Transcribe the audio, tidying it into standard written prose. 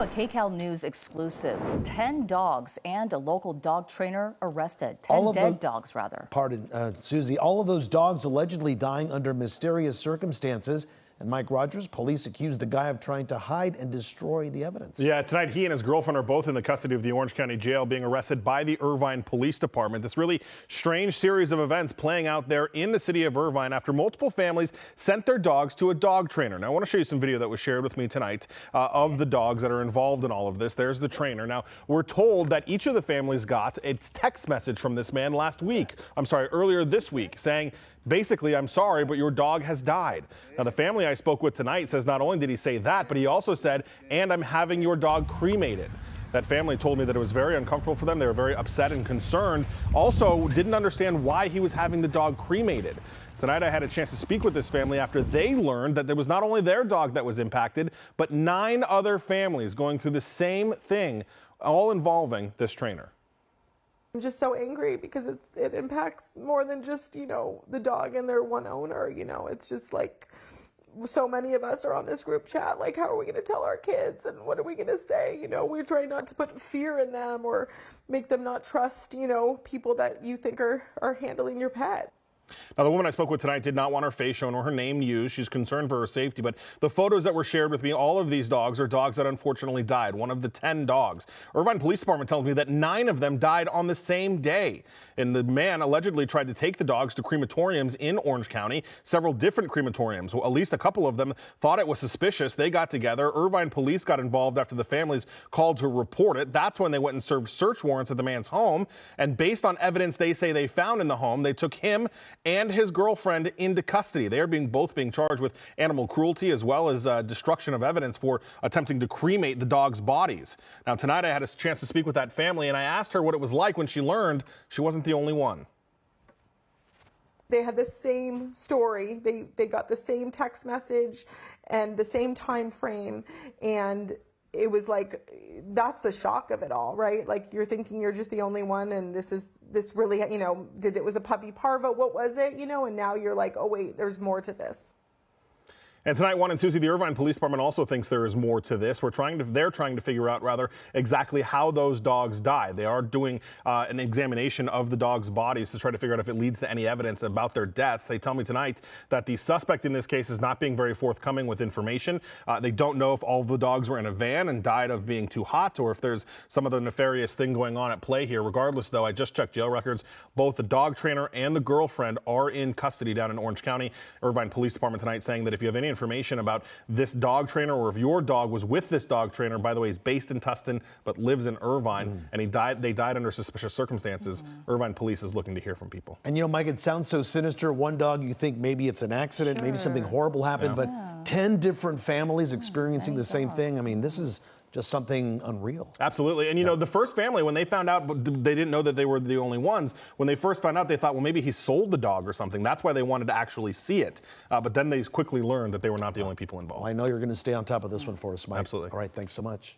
A KCAL News exclusive. 10 dogs and a local dog trainer arrested. 10 dead dogs, rather. Pardon, Susie. All of those dogs allegedly dying under mysterious circumstances. And Mike Rogers, police accused the guy of trying to hide and destroy the evidence. Yeah, tonight he and his girlfriend are both in the custody of the Orange County Jail, being arrested by the Irvine Police Department. This really strange series of events playing out there in the city of Irvine after multiple families sent their dogs to a dog trainer. Now, I want to show you some video that was shared with me tonight of the dogs that are involved in all of this. There's the trainer. Now, we're told that each of the families got a text message from this man earlier this week, saying, basically, I'm sorry, but your dog has died. Now, the family I spoke with tonight says not only did he say that, but he also said, and I'm having your dog cremated. That family told me that it was very uncomfortable for them. They were very upset and concerned. Also, didn't understand why he was having the dog cremated. Tonight, I had a chance to speak with this family after they learned that there was not only their dog that was impacted, but 9 other families going through the same thing, all involving this trainer. I'm just so angry because it impacts more than just, the dog and their one owner. It's just like so many of us are on this group chat. Like, how are we going to tell our kids and what are we going to say? We're trying not to put fear in them or make them not trust, people that you think are handling your pet. Now, the woman I spoke with tonight did not want her face shown or her name used. She's concerned for her safety, but the photos that were shared with me, all of these dogs are dogs that unfortunately died. One of the 10 dogs. Irvine Police Department tells me that 9 of them died on the same day. And the man allegedly tried to take the dogs to crematoriums in Orange County, several different crematoriums. Well, at least a couple of them thought it was suspicious. They got together. Irvine police got involved after the families called to report it. That's when they went and served search warrants at the man's home. And based on evidence they say they found in the home, they took him and his girlfriend into custody. They are both being charged with animal cruelty as well as destruction of evidence for attempting to cremate the dogs' bodies. Now, tonight I had a chance to speak with that family, and I asked her what it was like when she learned she wasn't the only one. They had the same story. They got the same text message and the same time frame, and it was like, that's the shock of it all, right? Like, you're thinking you're just the only one, and this really, it was a puppy parvo, what was it, and now you're like, oh wait, there's more to this. And tonight, Juan and Susie, the Irvine Police Department also thinks there is more to this. They're trying to figure out exactly how those dogs died. They are doing an examination of the dogs' bodies to try to figure out if it leads to any evidence about their deaths. They tell me tonight that the suspect in this case is not being very forthcoming with information. They don't know if all of the dogs were in a van and died of being too hot, or if there's some other nefarious thing going on at play here. Regardless, though, I just checked jail records. Both the dog trainer and the girlfriend are in custody down in Orange County. Irvine Police Department tonight saying that if you have any information about this dog trainer, or if your dog was with this dog trainer, by the way, he's based in Tustin but lives in Irvine, and they died under suspicious circumstances. Irvine police is looking to hear from people. And Mike, it sounds so sinister. One dog, you think maybe it's an accident, maybe something horrible happened, but 10 different families experiencing the same thing. I mean, this is just something unreal. Absolutely. And the first family, when they found out, they didn't know that they were the only ones. When they first found out, they thought, well, maybe he sold the dog or something. That's why they wanted to actually see it. But then they quickly learned that they were not the only people involved. Well, I know you're going to stay on top of this one for us, Mike. Absolutely. All right, thanks so much.